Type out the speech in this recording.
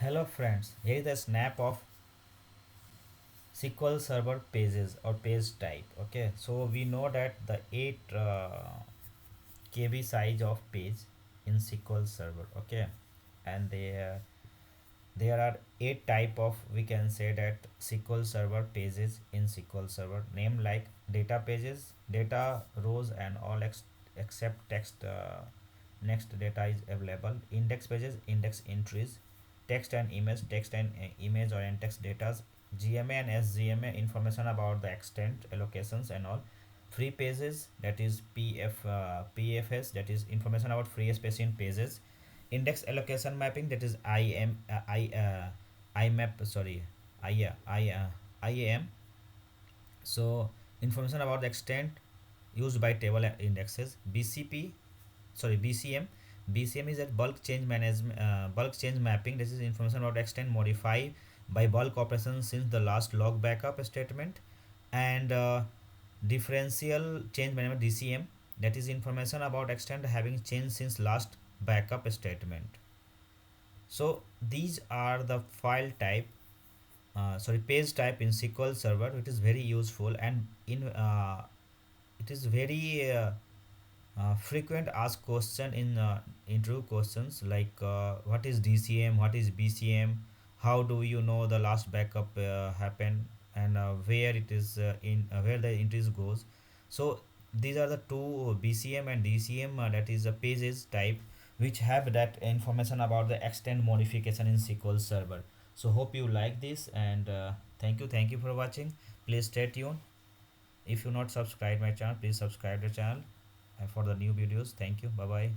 Hello friends, here is a snap of SQL Server pages or page type. Okay, so we know that the 8 KB size of page in SQL Server. Okay, and there are 8 type of, we can say, that SQL Server pages in SQL Server. Name like data pages, data rows and all except text. Next data is available. Index pages, index entries, text and image or text data, GMA and SGMA information about the extent allocations and all. Free pages, that is PFS, that is information about free space in pages. Index allocation mapping, that is IMAP, sorry, IAM. So information about the extent used by table indexes. BCM is that bulk change mapping. This is information about extent modify by bulk operations since the last log backup statement. And differential change management, DCM, that is information about extent having changed since last backup statement. So these are the page type in SQL Server. It is very useful, and in it is very frequent asked question in interview questions, like what is DCM, what is BCM, how do you know the last backup happened, and where it is where the entries goes. So these are the two, BCM and DCM, that is a pages type, which have that information about the extent modification in SQL Server. So hope you like this, and thank you for watching. Please stay tuned. If you not subscribe my channel, please subscribe the channel for the new videos. Thank you. Bye bye.